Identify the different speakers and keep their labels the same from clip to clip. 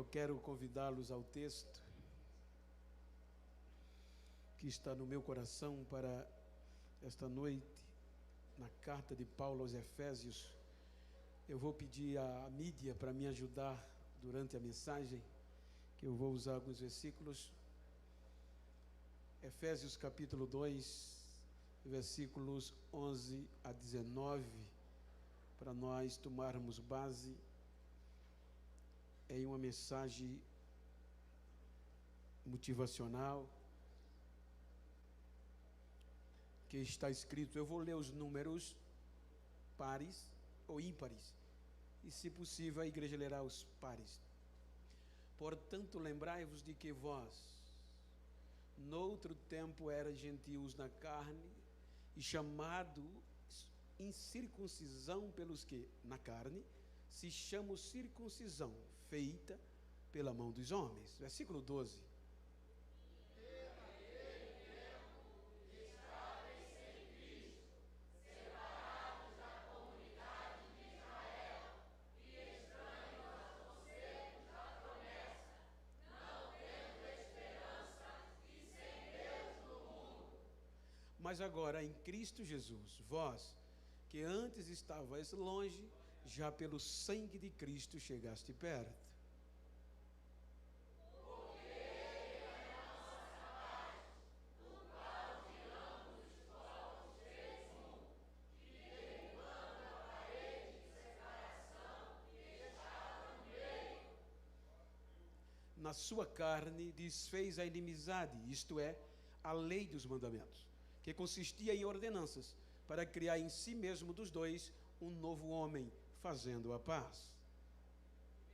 Speaker 1: quero convidá-los ao texto que está no meu coração para esta noite, na carta de Paulo aos Efésios. Eu vou pedir à mídia para me ajudar durante a mensagem, que eu vou usar alguns versículos. Efésios capítulo 2, versículos 11 a 19, para nós tomarmos base em uma mensagem motivacional que está escrito. Eu vou ler os números pares ou ímpares, e se possível a igreja lerá os pares. Portanto, lembrai-vos de que vós, noutro tempo, eras gentios na carne, e chamados incircuncisão pelos que, na carne, se chama circuncisão, feita pela mão dos homens. Versículo 12. Mas agora em Cristo Jesus, vós, que antes estavais longe, já pelo sangue de Cristo chegaste perto. Porque Ele é a nossa paz, do qual tiramos os povos três e derribando a parede de separação que estava no meio. Na sua carne desfez a inimizade, isto é, a lei dos mandamentos, que consistia em ordenanças, para criar em si mesmo dos dois um novo homem, fazendo a paz.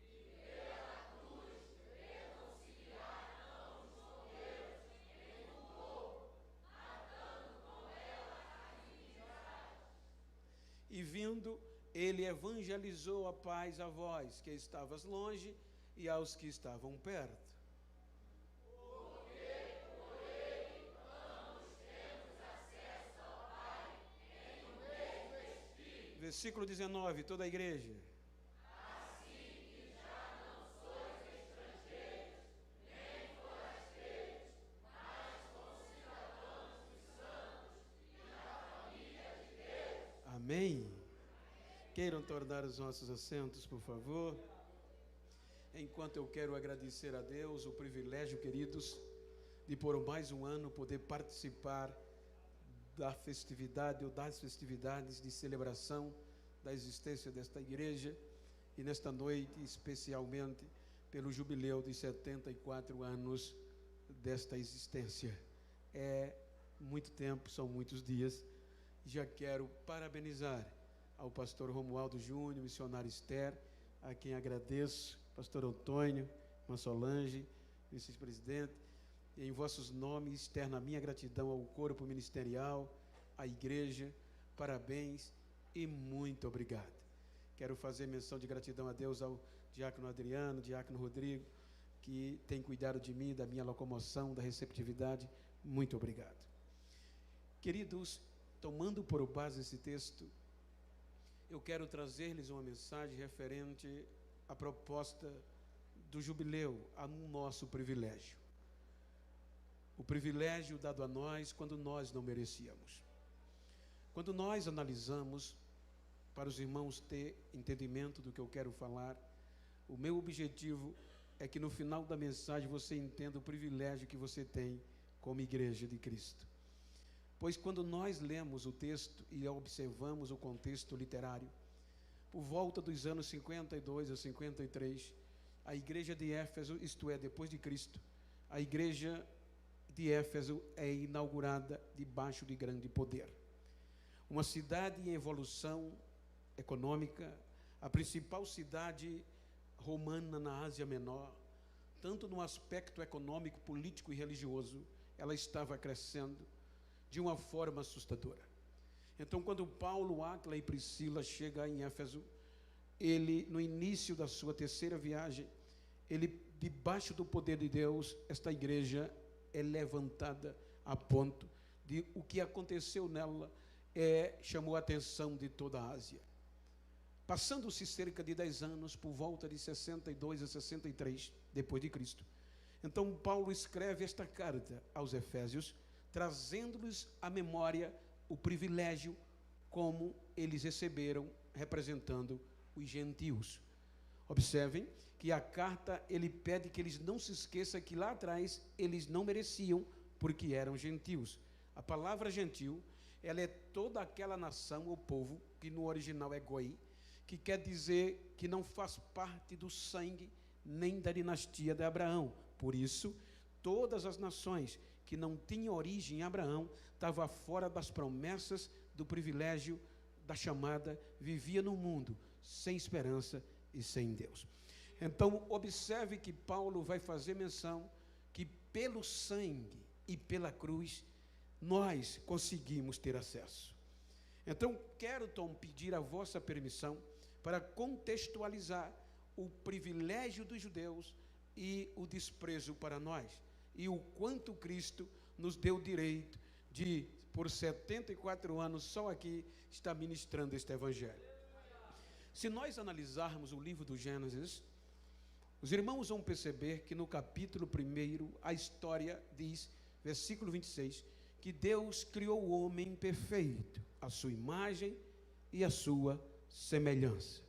Speaker 1: E pela cruz reconciliar ambos com Deus em um corpo, matando com ela a inimizade. E vindo, ele evangelizou a paz a vós, que estavas longe, e aos que estavam perto. Versículo 19, toda a igreja. Assim que já não sois estrangeiros, nem forasteiros, mas concidadãos dos santos e da família de Deus. Amém? Queiram tornar os nossos assentos, por favor. Enquanto eu quero agradecer a Deus o privilégio, queridos, de por mais um ano poder participar da festividade ou das festividades de celebração da existência desta igreja, e nesta noite especialmente pelo jubileu de 74 anos desta existência. É muito tempo, são muitos dias. Já quero parabenizar ao pastor Romualdo Júnior, missionário Esther, a quem agradeço, pastor Antônio, irmã Solange, vice-presidente, em vossos nomes, externo a minha gratidão ao corpo ministerial, à igreja, parabéns e muito obrigado. Quero fazer menção de gratidão a Deus ao diácono Adriano, diácono Rodrigo, que tem cuidado de mim, da minha locomoção, da receptividade. Muito obrigado. Queridos, tomando por base esse texto, eu quero trazer-lhes uma mensagem referente à proposta do jubileu, a nosso privilégio. O privilégio dado a nós quando nós não merecíamos. Quando nós analisamos, para os irmãos ter entendimento do que eu quero falar, o meu objetivo é que no final da mensagem você entenda o privilégio que você tem como igreja de Cristo. Pois quando nós lemos o texto e observamos o contexto literário, por volta dos anos 52 a 53, a igreja de Éfeso, isto é, depois de Cristo, a igreja de Éfeso é inaugurada debaixo de grande poder. Uma cidade em evolução econômica, a principal cidade romana na Ásia Menor, tanto no aspecto econômico, político e religioso, ela estava crescendo de uma forma assustadora. Então, quando Paulo, Áquila e Priscila chegam em Éfeso, ele, no início da sua terceira viagem, ele, debaixo do poder de Deus, esta igreja é levantada a ponto de o que aconteceu nela chamou a atenção de toda a Ásia. Passando-se cerca de 10 anos, por volta de 62 a 63 depois de Cristo, então Paulo escreve esta carta aos Efésios, trazendo-lhes à memória o privilégio como eles receberam, representando os gentios. Observem que a carta, ele pede que eles não se esqueçam que lá atrás eles não mereciam, porque eram gentios. A palavra gentil, ela é toda aquela nação ou povo, que no original é goi, que quer dizer que não faz parte do sangue nem da dinastia de Abraão. Por isso, todas as nações que não tinham origem em Abraão estavam fora das promessas, do privilégio, da chamada, vivia no mundo sem esperança e sem Deus. Então, observe que Paulo vai fazer menção que pelo sangue e pela cruz nós conseguimos ter acesso. Então, quero, Tom, pedir a vossa permissão para contextualizar o privilégio dos judeus e o desprezo para nós, e o quanto Cristo nos deu o direito de, por 74 anos, só aqui, estar ministrando este evangelho. Se nós analisarmos o livro do Gênesis, os irmãos vão perceber que no capítulo 1, a história diz, versículo 26, que Deus criou o homem perfeito, a sua imagem e a sua semelhança.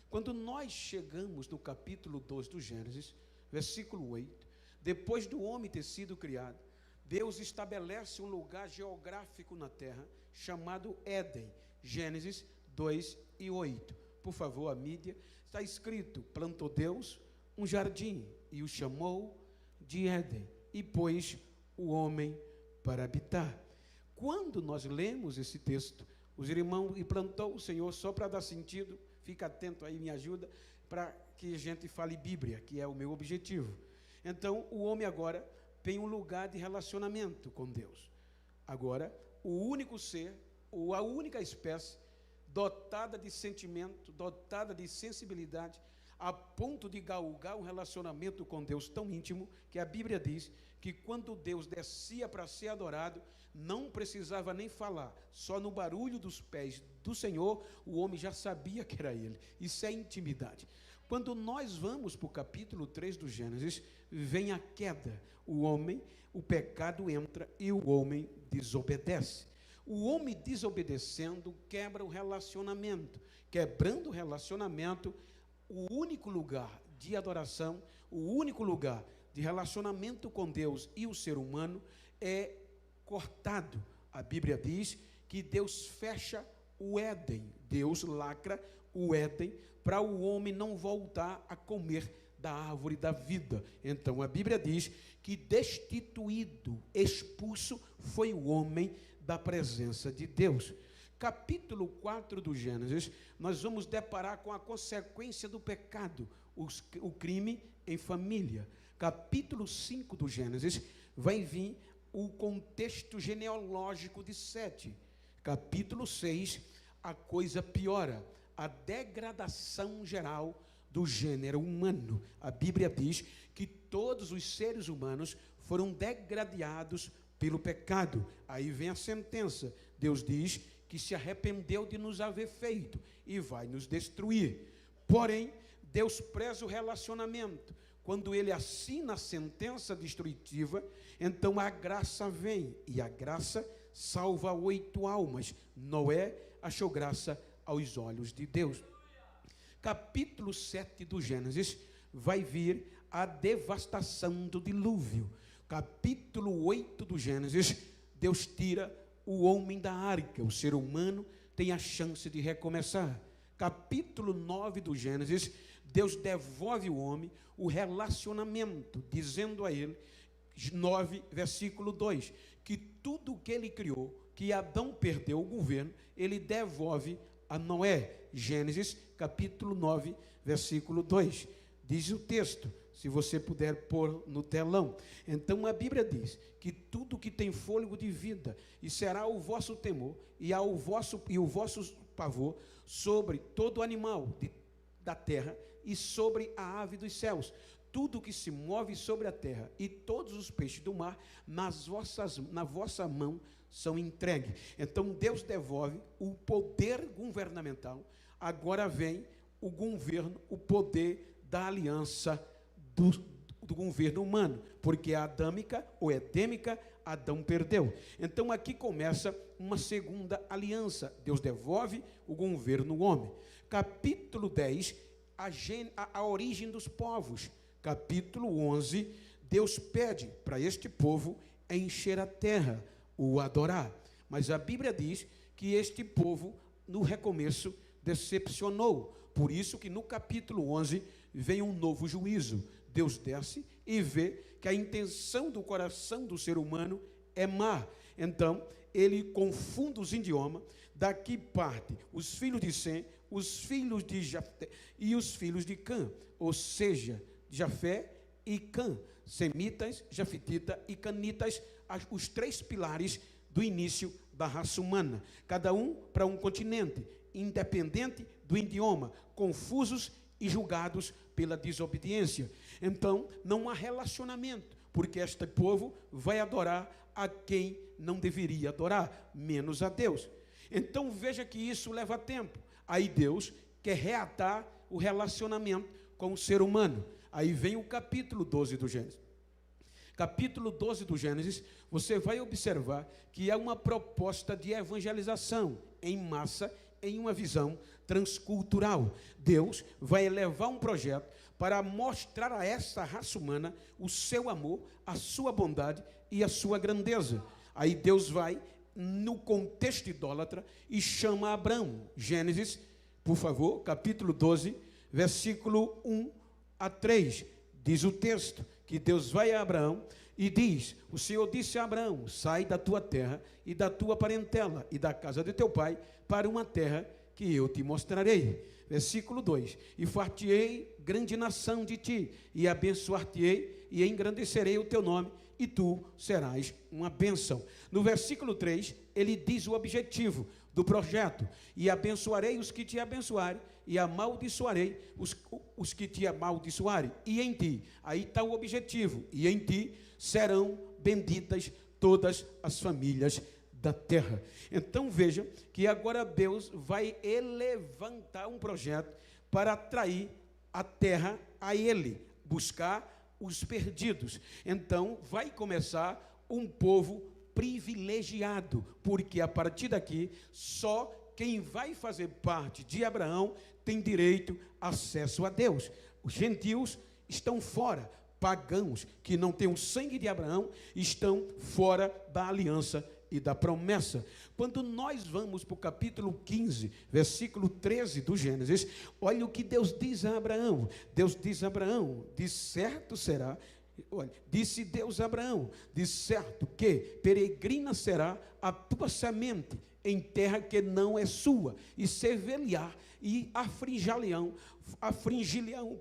Speaker 1: Quando nós chegamos no capítulo 2 do Gênesis, versículo 8, depois do homem ter sido criado, Deus estabelece um lugar geográfico na terra, chamado Éden, Gênesis 2 e 8. Por favor, a mídia, está escrito, plantou Deus um jardim e o chamou de Éden, e pôs o homem para habitar. Quando nós lemos esse texto, os irmãos, e plantou o Senhor, só para dar sentido, fica atento aí, me ajuda, para que a gente fale Bíblia, que é o meu objetivo. Então, o homem agora tem um lugar de relacionamento com Deus. Agora, o único ser, ou a única espécie, dotada de sentimento, dotada de sensibilidade, a ponto de galgar um relacionamento com Deus tão íntimo, que a Bíblia diz que quando Deus descia para ser adorado, não precisava nem falar, só no barulho dos pés do Senhor, o homem já sabia que era ele. Isso é intimidade. Quando nós vamos para o capítulo 3 do Gênesis, vem a queda, o homem, o pecado entra e o homem desobedece. O homem desobedecendo quebra o relacionamento, quebrando o relacionamento, o único lugar de adoração, o único lugar de relacionamento com Deus e o ser humano é cortado. A Bíblia diz que Deus fecha o Éden, Deus lacra o Éden para o homem não voltar a comer da árvore da vida. Então a Bíblia diz que destituído, expulso foi o homem da presença de Deus. Capítulo 4 do Gênesis, nós vamos deparar com a consequência do pecado, o crime em família. Capítulo 5 do Gênesis, vai vir o contexto genealógico de Sete. Capítulo 6, a coisa piora, a degradação geral do gênero humano. A Bíblia diz que todos os seres humanos foram degradados pelo pecado. Aí vem a sentença. Deus diz que se arrependeu de nos haver feito e vai nos destruir. Porém, Deus preza o relacionamento. Quando ele assina a sentença destrutiva, então a graça vem, e a graça salva 8 almas. Noé achou graça aos olhos de Deus. Capítulo 7 do Gênesis, vai vir a devastação do dilúvio. Capítulo 8 do Gênesis, Deus tira o homem da arca, o ser humano tem a chance de recomeçar. Capítulo 9 do Gênesis, Deus devolve o homem o relacionamento, dizendo a ele, 9, versículo 2, que tudo que ele criou, que Adão perdeu o governo, ele devolve a Noé. Gênesis, capítulo 9, versículo 2. Diz o texto, se você puder pôr no telão. Então a Bíblia diz que tudo que tem fôlego de vida, e será o vosso temor e o vosso pavor sobre todo animal da terra e sobre a ave dos céus, tudo que se move sobre a terra e todos os peixes do mar, na vossa mão são entregues. Então Deus devolve o poder governamental, agora vem o governo, o poder da aliança do governo humano, porque a adâmica ou edêmica, Adão perdeu. Então aqui começa uma segunda aliança. Deus devolve o governo ao homem. Capítulo 10, a origem dos povos. Capítulo 11, Deus pede para este povo encher a terra, o adorar. Mas a Bíblia diz que este povo, no recomeço, decepcionou. Por isso que no capítulo 11 vem um novo juízo. Deus desce e vê que a intenção do coração do ser humano é má. Então, ele confunde os idiomas. Daqui parte os filhos de Sem, os filhos de Jafé e os filhos de Cã. Ou seja, Jafé e Cã. Semitas, Jafetita e Canitas, os três pilares do início da raça humana. Cada um para um continente, independente do idioma, confusos e julgados pela desobediência. Então, não há relacionamento, porque este povo vai adorar a quem não deveria adorar, menos a Deus. Então, veja que isso leva tempo. Aí Deus quer reatar o relacionamento com o ser humano. Aí vem o capítulo 12 do Gênesis. Capítulo 12 do Gênesis, você vai observar que há uma proposta de evangelização em massa, em uma visão transcultural. Deus vai elevar um projeto para mostrar a essa raça humana o seu amor, a sua bondade e a sua grandeza. Aí Deus vai no contexto idólatra e chama Abraão. Gênesis, por favor, capítulo 12, versículo 1 a 3. Diz o texto que Deus vai a Abraão e diz: o Senhor disse a Abraão: sai da tua terra e da tua parentela e da casa de teu pai para uma terra que eu te mostrarei. Versículo 2: e far-te-ei grande nação de ti, e abençoar-te-ei, e engrandecerei o teu nome, e tu serás uma bênção. No versículo 3, ele diz o objetivo do projeto: e abençoarei os que te abençoarem, e amaldiçoarei os que te amaldiçoarem, e em ti, aí está o objetivo, e em ti serão benditas todas as famílias da terra. Então veja que agora Deus vai levantar um projeto para atrair a terra a ele, buscar os perdidos. Então vai começar um povo privilegiado, porque a partir daqui só quem vai fazer parte de Abraão tem direito, acesso a Deus. Os gentios estão fora, pagãos que não têm o sangue de Abraão estão fora da aliança e da promessa. Quando nós vamos para o capítulo 15, versículo 13 do Gênesis, olha o que Deus diz a Abraão. Deus diz a Abraão: de certo será, olha, disse Deus a Abraão, de certo que peregrina será a tua semente em terra que não é sua, e sever-lhe-á e afligir-lhe-ão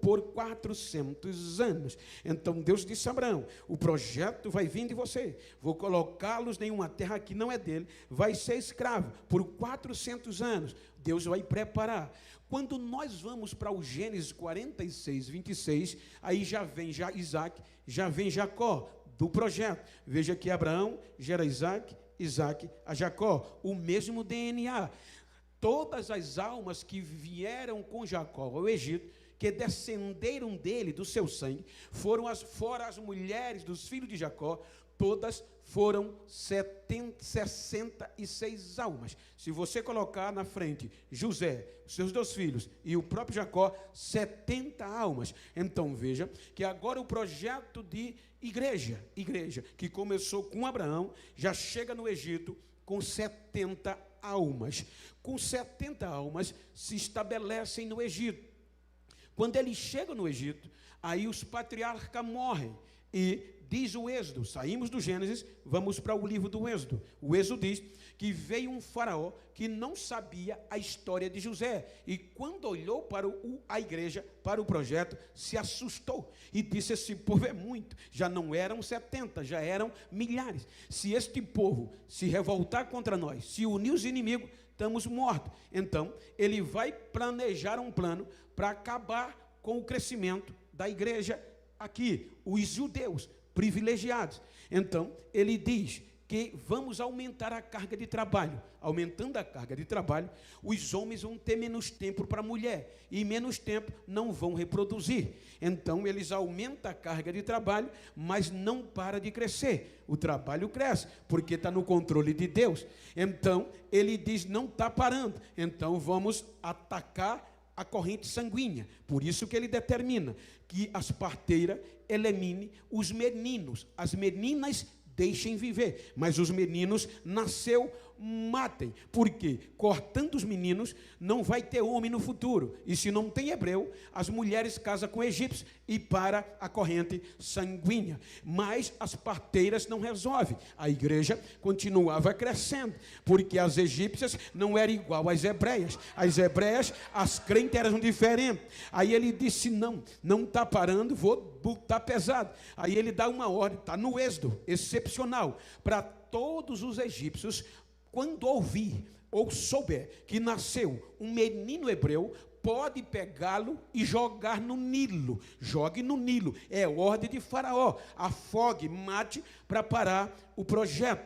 Speaker 1: por 400 anos. Então Deus disse a Abraão: o projeto vai vir de você, vou colocá-los em uma terra que não é dele, vai ser escravo por 400 anos. Deus vai preparar. Quando nós vamos para o Gênesis 46, 26, aí já vem Isaac, já vem Jacó do projeto. Veja que Abraão gera Isaac a Jacó, o mesmo DNA. Todas as almas que vieram com Jacó ao Egito, que descenderam dele, do seu sangue, foram as mulheres dos filhos de Jacó, todas foram 66 almas. Se você colocar na frente José, seus 2 filhos e o próprio Jacó, 70 almas. Então veja que agora o projeto de igreja, que começou com Abraão, já chega no Egito com 70 almas. Com 70 almas se estabelecem no Egito. Quando eles chegam no Egito, aí os patriarcas morrem. E diz o Êxodo, saímos do Gênesis, vamos para o livro do Êxodo. O Êxodo diz que veio um faraó que não sabia a história de José. E quando olhou para a igreja, para o projeto, se assustou. E disse: esse povo é muito. Já não eram 70, já eram milhares. Se este povo se revoltar contra nós, se unir os inimigos, estamos mortos. Então, ele vai planejar um plano para acabar com o crescimento da igreja aqui, os judeus privilegiados. Então, ele diz que vamos aumentar a carga de trabalho. Aumentando a carga de trabalho, os homens vão ter menos tempo para a mulher, e menos tempo não vão reproduzir. Então, eles aumentam a carga de trabalho, mas não para de crescer. O trabalho cresce, porque está no controle de Deus. Então, ele diz, não está parando. Então, vamos atacar a corrente sanguínea. Por isso que ele determina que as parteiras eliminem os meninos. As meninas deixem viver, mas os meninos nasceu, matem. Por quê? Cortando os meninos, não vai ter homem no futuro. E se não tem hebreu, as mulheres casam com egípcios e para a corrente sanguínea. Mas as parteiras não resolvem. A igreja continuava crescendo, porque as egípcias não eram igual às hebreias. As hebreias, as crentes eram diferentes. Aí ele disse, não está parando, vou botar pesado. Aí ele dá uma ordem, está no Êxodo, excepcional, para todos os egípcios. Quando ouvir ou souber que nasceu um menino hebreu, pode pegá-lo e jogar no Nilo. Jogue no Nilo. É ordem de Faraó. Afogue, mate, para parar o projeto.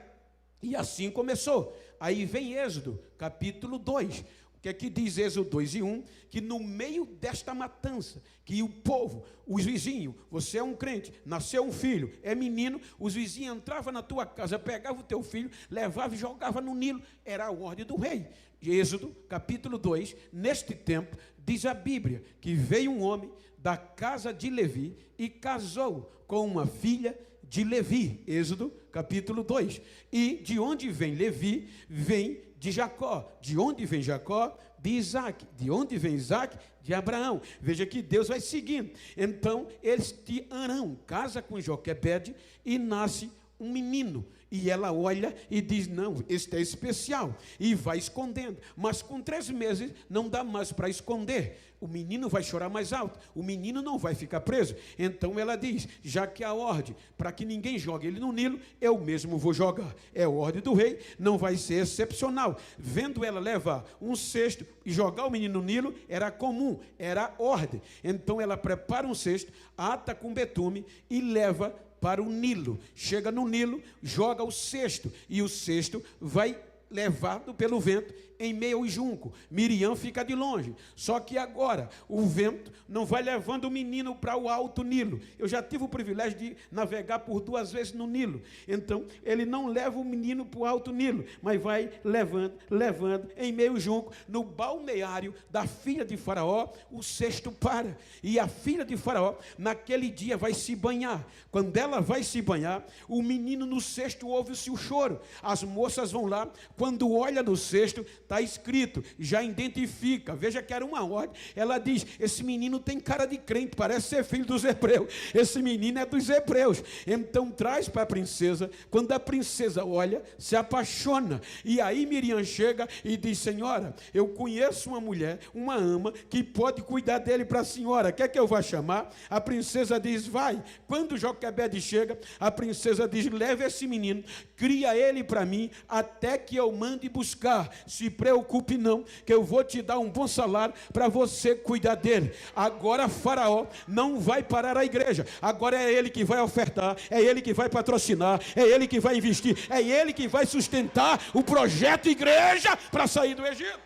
Speaker 1: E assim começou. Aí vem Êxodo, capítulo 2. O que é que diz Êxodo 2 e 1? Que no meio desta matança, que o povo, os vizinhos, você é um crente, nasceu um filho, é menino, os vizinhos entravam na tua casa, pegavam o teu filho, levavam e jogavam no Nilo. Era a ordem do rei. Êxodo, capítulo 2, neste tempo, diz a Bíblia, que veio um homem da casa de Levi e casou com uma filha de Levi. Êxodo, capítulo 2. E de onde vem Levi? Vem de Jacó. De onde vem Jacó? De Isaac. De onde vem Isaac? De Abraão. Veja que Deus vai seguindo. Então, este Arão casa com Joquebede e nasce um menino. E ela olha e diz, não, este é especial. E vai escondendo. Mas com 3 meses não dá mais para esconder. O menino vai chorar mais alto. O menino não vai ficar preso. Então ela diz, já que a ordem, para que ninguém jogue ele no Nilo, eu mesmo vou jogar. É a ordem do rei, não vai ser excepcional. Vendo ela levar um cesto e jogar o menino no Nilo, era comum, era ordem. Então ela prepara um cesto, ata com betume e leva para o Nilo. Chega no Nilo, joga o cesto, e o cesto vai levado pelo vento em meio ao junco. Miriam fica de longe. Só que agora o vento não vai levando o menino para o alto Nilo. Eu já tive o privilégio de navegar por 2 vezes no Nilo. Então ele não leva o menino para o alto Nilo, mas vai levando em meio ao junco. No balneário da filha de Faraó, o cesto para. E a filha de Faraó naquele dia vai se banhar. Quando ela vai se banhar, o menino no cesto ouve-se o choro. As moças vão lá, quando olha no cesto, está escrito, já identifica, veja que era uma ordem. Ela diz, esse menino tem cara de crente, parece ser filho dos hebreus, esse menino é dos hebreus. Então traz para a princesa. Quando a princesa olha, se apaixona. E aí Miriam chega e diz, senhora, eu conheço uma mulher, uma ama, que pode cuidar dele para a senhora, quer que eu vá chamar? A princesa diz, vai. Quando Joquebede chega, a princesa diz, leve esse menino, cria ele para mim, até que eu mande buscar. Se preocupe não, que eu vou te dar um bom salário para você cuidar dele. Agora Faraó não vai parar a igreja. Agora é ele que vai ofertar, é ele que vai patrocinar, é ele que vai investir, é ele que vai sustentar o projeto igreja para sair do Egito.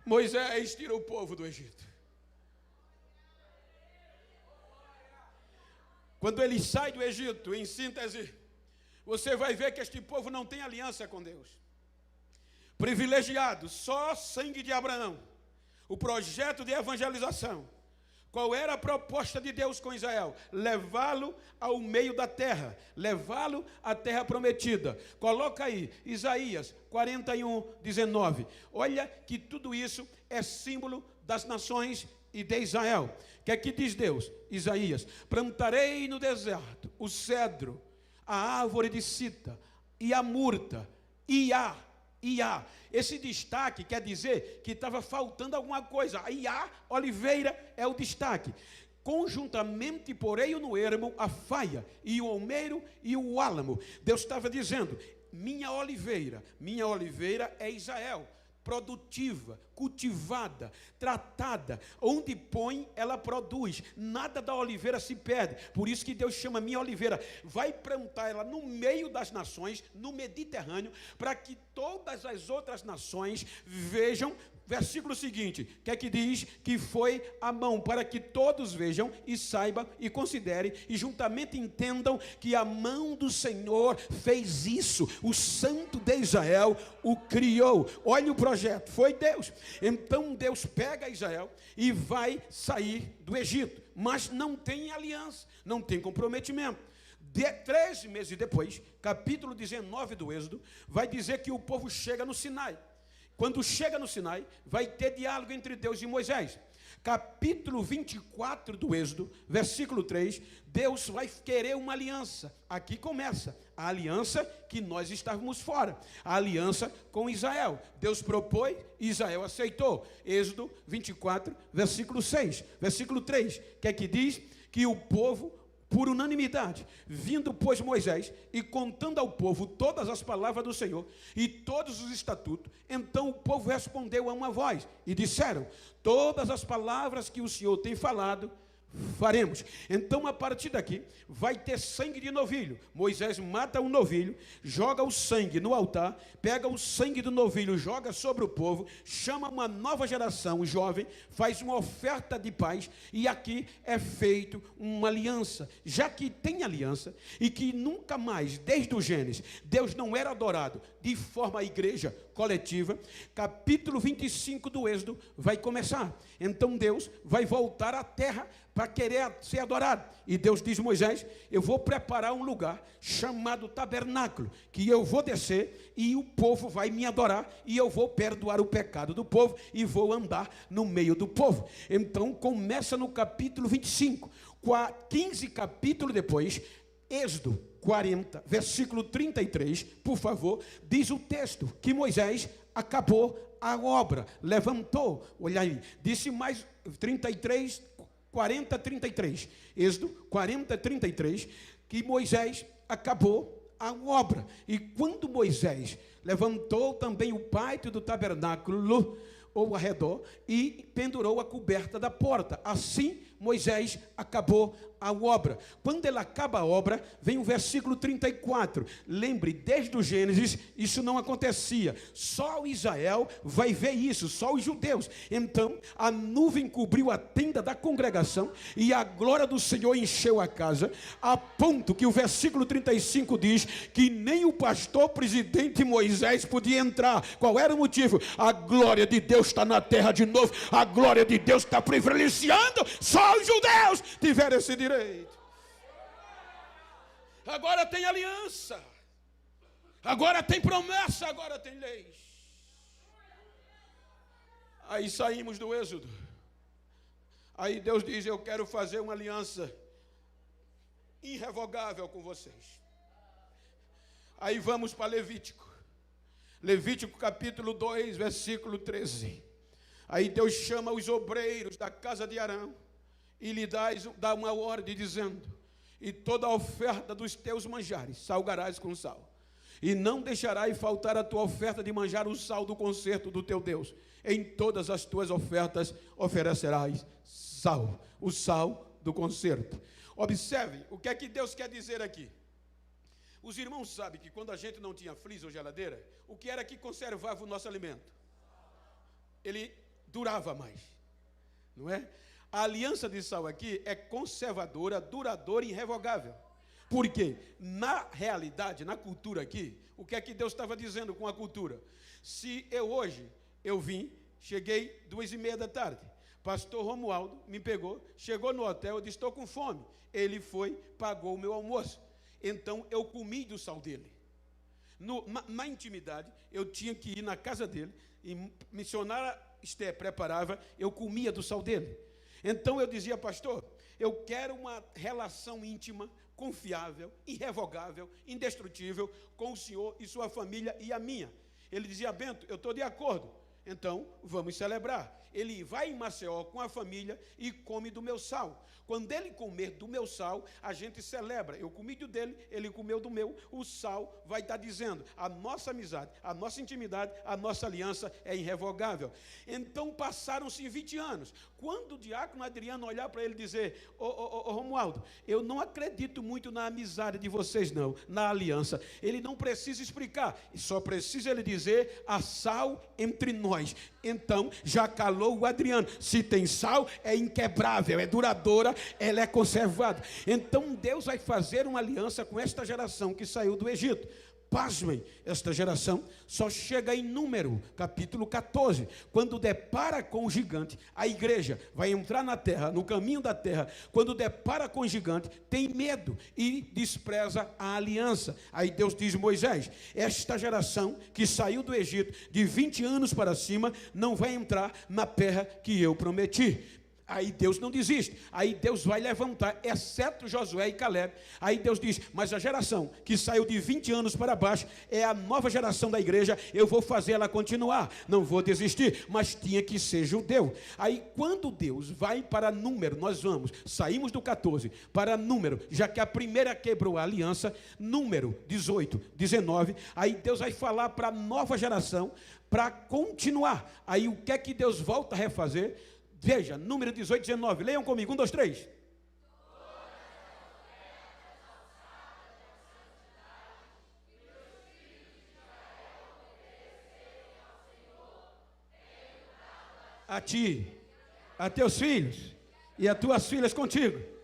Speaker 1: Moisés tira o povo do Egito. Quando ele sai do Egito, em síntese, você vai ver que este povo não tem aliança com Deus. Privilegiado, só sangue de Abraão. O projeto de evangelização. Qual era a proposta de Deus com Israel? Levá-lo ao meio da terra. Levá-lo à terra prometida. Coloca aí, Isaías 41, 19. Olha que tudo isso é símbolo das nações e de Israel. O que é que diz Deus? Isaías, plantarei no deserto o cedro, a árvore de cita e a murta, Iá. Esse destaque quer dizer que estava faltando alguma coisa. A Iá, oliveira, é o destaque. Conjuntamente porei no ermo a faia, e o almeiro e o álamo. Deus estava dizendo, minha oliveira é Israel. produtiva, cultivada, tratada, onde põe, ela produz, nada da oliveira se perde, por isso que Deus chama minha oliveira, vai plantar ela no meio das nações, no Mediterrâneo, para que todas as outras nações vejam. Versículo seguinte, que é que diz? Que foi a mão, para que todos vejam e saibam e considerem e juntamente entendam que a mão do Senhor fez isso, o Santo de Israel o criou. Olha o projeto, foi Deus. Então Deus pega Israel e vai sair do Egito, mas não tem aliança, não tem comprometimento. 13 meses depois, capítulo 19 do Êxodo, vai dizer que o povo chega no Sinai. Quando chega no Sinai, vai ter diálogo entre Deus e Moisés. Capítulo 24 do Êxodo, versículo 3, Deus vai querer uma aliança. Aqui começa a aliança que nós estávamos fora, a aliança com Israel. Deus propôs, Israel aceitou. Êxodo 24, versículo 6, versículo 3, que é que diz que o povo, por unanimidade, vindo, pois, Moisés, e contando ao povo todas as palavras do Senhor, e todos os estatutos, então o povo respondeu a uma voz, e disseram, todas as palavras que o Senhor tem falado, faremos. Então, a partir daqui, vai ter sangue de novilho. Moisés mata um novilho, joga o sangue no altar, pega o sangue do novilho, joga sobre o povo, chama uma nova geração jovem, faz uma oferta de paz, e aqui é feito uma aliança. Já que tem aliança, e que nunca mais, desde o Gênesis, Deus não era adorado de forma a igreja coletiva, capítulo 25 do Êxodo vai começar. Então Deus vai voltar à terra para querer ser adorado. E Deus diz a Moisés, eu vou preparar um lugar chamado tabernáculo, que eu vou descer e o povo vai me adorar, e eu vou perdoar o pecado do povo e vou andar no meio do povo. Então começa no capítulo 25, 15 capítulos depois, Êxodo 40, versículo 33, por favor, diz o texto que Moisés acabou a obra, levantou, olha aí, disse mais 33, 40, 33, Êxodo 40, 33, que Moisés acabou a obra, e quando Moisés levantou também o pátio do tabernáculo, ou ao redor, e pendurou a coberta da porta, assim Moisés acabou a obra. Quando ele acaba a obra, vem o versículo 34. Lembre, desde o Gênesis, isso não acontecia. Só Israel vai ver isso, só os judeus. Então, a nuvem cobriu a tenda da congregação e a glória do Senhor encheu a casa, a ponto que o versículo 35 diz que nem o pastor presidente Moisés podia entrar. Qual era o motivo? A glória de Deus está na terra de novo, a glória de Deus está privilegiando, só os judeus tiveram esse direito. Agora tem aliança, agora tem promessa, agora tem leis. Aí saímos do Êxodo, aí Deus diz, eu quero fazer uma aliança irrevogável com vocês. Aí vamos para Levítico, Levítico capítulo 2, versículo 13. Aí Deus chama os obreiros da casa de Arão e lhe dá uma ordem dizendo, e toda a oferta dos teus manjares salgarás com sal, e não deixarás faltar a tua oferta de manjar o sal do concerto do teu Deus. Em todas as tuas ofertas oferecerás sal, o sal do concerto. Observe o que é que Deus quer dizer aqui. Os irmãos sabem que quando a gente não tinha freezer ou geladeira, o que era que conservava o nosso alimento? Ele durava mais, não é? A aliança de sal aqui é conservadora, duradoura e irrevogável. Por quê? Na realidade, na cultura aqui, o que é que Deus estava dizendo com a cultura? Se eu vim, cheguei 2:30 da tarde, pastor Romualdo me pegou, chegou no hotel, eu disse, estou com fome. Ele foi, pagou o meu almoço. Então eu comi do sal dele. Na intimidade, eu tinha que ir na casa dele, e missionária Esther preparava, eu comia do sal dele. Então eu dizia, pastor, eu quero uma relação íntima, confiável, irrevogável, indestrutível com o senhor e sua família e a minha. Ele dizia, Bento, eu estou de acordo. Então, vamos celebrar. Ele vai em Maceió com a família e come do meu sal. Quando ele comer do meu sal, a gente celebra. Eu comi do dele, ele comeu do meu. O sal vai estar dizendo, a nossa amizade, a nossa intimidade, a nossa aliança é irrevogável. Então, passaram-se 20 anos. Quando o diácono Adriano olhar para ele e dizer, ô Romualdo, eu não acredito muito na amizade de vocês não, na aliança. Ele não precisa explicar, só precisa ele dizer, há sal entre nós. Então, já calou o Adriano. Se tem sal, é inquebrável, é duradoura, ela é conservada. Então, Deus vai fazer uma aliança com esta geração que saiu do Egito. Pasmem, esta geração só chega em Número, capítulo 14, quando depara com o gigante. A igreja vai entrar na terra, no caminho da terra. Quando depara com o gigante, tem medo e despreza a aliança. Aí Deus diz a Moisés, esta geração que saiu do Egito de 20 anos para cima, não vai entrar na terra que eu prometi. Aí Deus não desiste, aí Deus vai levantar, exceto Josué e Caleb. Aí Deus diz, mas a geração que saiu de 20 anos para baixo, é a nova geração da igreja, eu vou fazer ela continuar, não vou desistir, mas tinha que ser judeu. Aí quando Deus vai para Número, nós saímos do 14 para Número, já que a primeira quebrou a aliança, Número 18, 19, aí Deus vai falar para a nova geração, para continuar. Aí o que é que Deus volta a refazer? Veja, Número 18, 19. Leiam comigo. 1, 2, 3. A ti, a teus filhos e a tuas filhas contigo.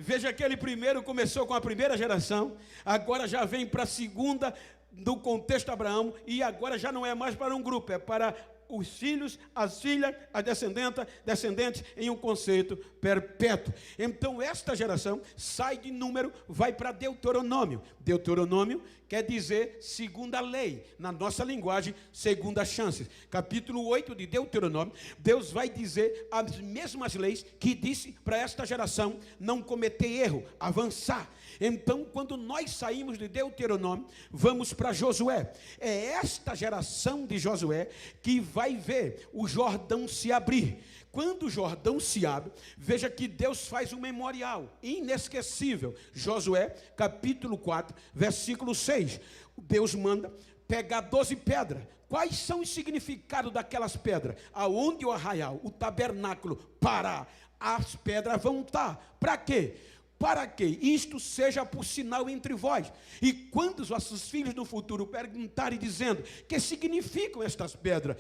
Speaker 1: Veja que ele primeiro começou com a primeira geração, agora já vem para a segunda, do contexto Abraão, e agora já não é mais para um grupo, é para os filhos, as filhas, a descendentes, em um conceito perpétuo. Então esta geração sai de Número, vai para Deuteronômio. Deuteronômio quer dizer segunda lei, na nossa linguagem, segunda chance. Capítulo 8 de Deuteronômio, Deus vai dizer as mesmas leis que disse para esta geração não cometer erro, avançar. Então, quando nós saímos de Deuteronômio, vamos para Josué. É esta geração de Josué que vai ver o Jordão se abrir. Quando o Jordão se abre, veja que Deus faz um memorial inesquecível. Josué, capítulo 4, versículo 6. Deus manda pegar 12 pedras. Quais são os significados daquelas pedras? Aonde o arraial, o tabernáculo parar, as pedras vão estar. Para quê? Para que isto seja por sinal entre vós. E quando os vossos filhos no futuro perguntarem dizendo, que significam estas pedras?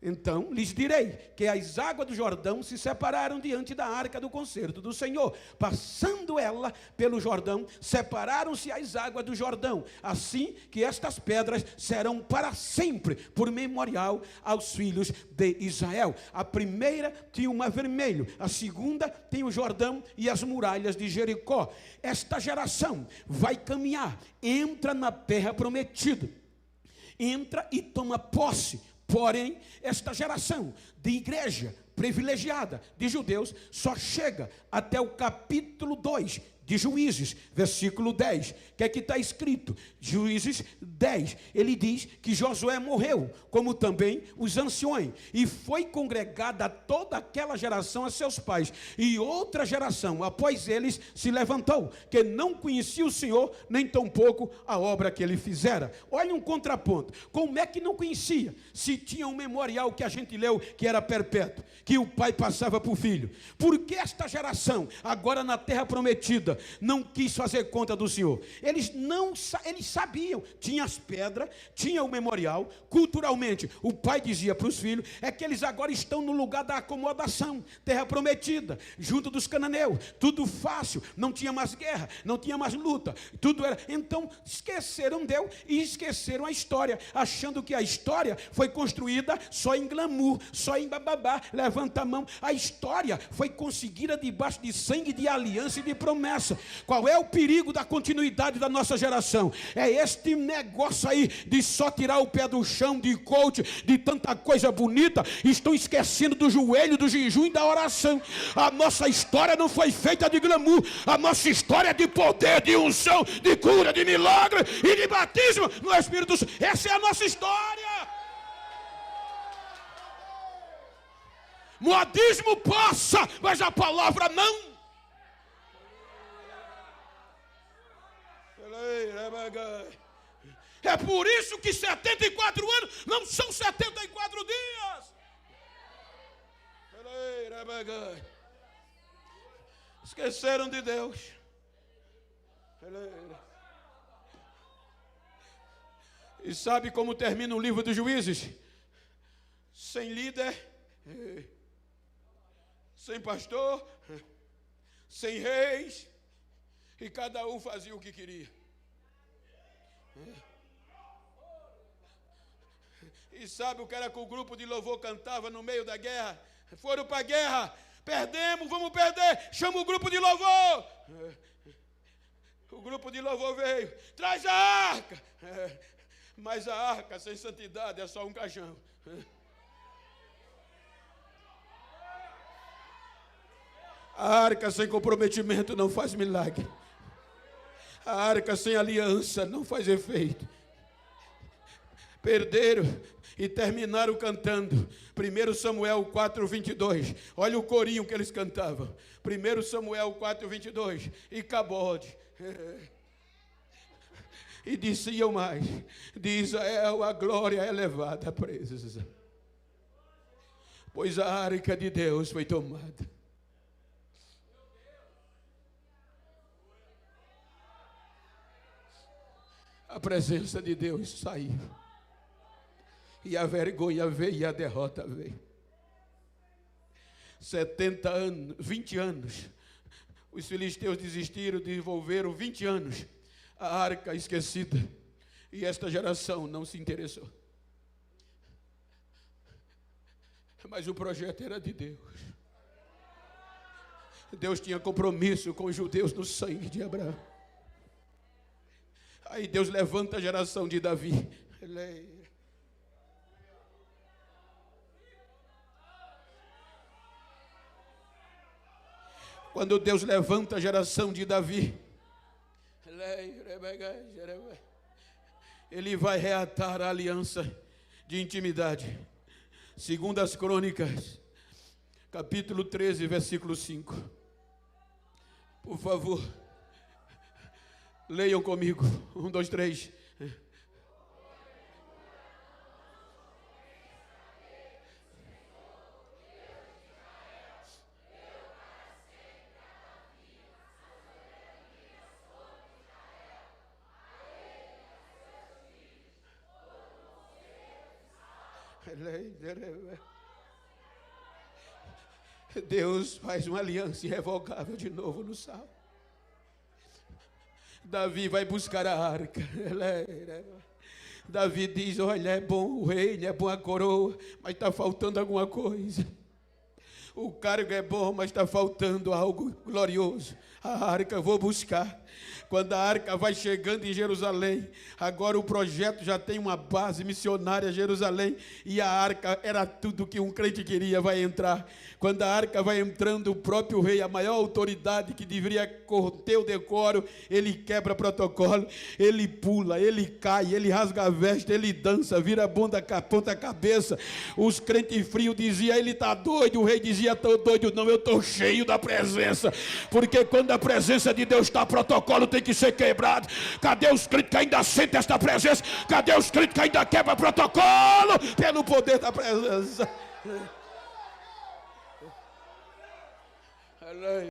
Speaker 1: Então lhes direi que as águas do Jordão se separaram diante da arca do concerto do Senhor. Passando ela pelo Jordão, separaram-se as águas do Jordão. Assim que estas pedras serão para sempre por memorial aos filhos de Israel. A primeira tinha o mar vermelho, a segunda tem o Jordão e as muralhas de Jericó. Esta geração vai caminhar, entra na terra prometida, entra e toma posse. Porém, esta geração de igreja privilegiada de judeus só chega até o capítulo 2 de Juízes, versículo 10. O que é que está escrito? Juízes 10. Ele diz que Josué morreu, como também os anciões, e foi congregada toda aquela geração a seus pais, e outra geração após eles se levantou, que não conhecia o Senhor, nem tampouco a obra que ele fizera. Olha um contraponto. Como é que não conhecia? Se tinha um memorial que a gente leu que era perpétuo, que o pai passava para o filho. Por que esta geração, agora na terra prometida, não quis fazer conta do Senhor? Eles sabiam, tinha as pedras, tinha o memorial. Culturalmente, o pai dizia para os filhos, é que eles agora estão no lugar da acomodação, terra prometida, junto dos cananeus, tudo fácil, não tinha mais guerra, não tinha mais luta, tudo era. Então esqueceram Deus e esqueceram a história, achando que a história foi construída só em glamour, só em bababá, levanta a mão. A história foi conseguida debaixo de sangue, de aliança e de promessa. passa. Qual é o perigo da continuidade da nossa geração? É este negócio aí de só tirar o pé do chão, de coach, de tanta coisa bonita. Estão esquecendo do joelho, do jejum e da oração. A nossa história não foi feita de glamour. A nossa história é de poder, de unção, de cura, de milagre e de batismo no Espírito Santo. Essa é a nossa história. Modismo passa, mas a palavra não. É por isso que 74 anos não são 74 dias. Esqueceram de Deus. E sabe como termina o livro dos Juízes? Sem líder, sem pastor, sem reis, e cada um fazia o que queria. E sabe o que era que o grupo de louvor cantava no meio da guerra? Foram para a guerra, perdemos, vamos perder, chama o grupo de louvor. O grupo de louvor veio, traz a arca. Mas a arca sem santidade é só um caixão. A arca sem comprometimento não faz milagre. A arca sem aliança não faz efeito. Perderam e terminaram cantando 1 Samuel 4:22. Olha o corinho que eles cantavam. 1 Samuel 4:22. E Cabode. E diziam mais: de Israel a glória é levada presa, pois a arca de Deus foi tomada. A presença de Deus saiu. E a vergonha veio e a derrota veio. 70 anos, 20 anos. Os filisteus desistiram, desenvolveram 20 anos. A arca esquecida. E esta geração não se interessou. Mas o projeto era de Deus. Deus tinha compromisso com os judeus no sangue de Abraão. Aí Deus levanta a geração de Davi. Quando Deus levanta a geração de Davi, Ele vai reatar a aliança de intimidade. Segundo as Crônicas, capítulo 13, versículo 5. Por favor, leiam comigo. 1, 2, 3. Deus faz uma aliança irrevogável de novo no Salmo. Davi vai buscar a arca. Davi diz: olha, é bom o reino, é bom a coroa, mas está faltando alguma coisa. O cargo é bom, mas está faltando algo glorioso. A arca eu vou buscar. Quando a arca vai chegando em Jerusalém, agora o projeto já tem uma base missionária em Jerusalém, e a arca era tudo que um crente queria, vai entrar. Quando a arca vai entrando, o próprio rei, a maior autoridade que deveria ter o decoro, ele quebra protocolo, ele pula, ele cai, ele rasga a veste, ele dança, vira a ponta cabeça. Os crentes frios diziam: ele está doido. O rei dizia: estou doido não, eu estou cheio da presença. Porque quando a presença de Deus está, protocolo tem que ser quebrado. Cadê os crentes que ainda sentem esta presença? Cadê os crentes que ainda quebram protocolo pelo poder da presença?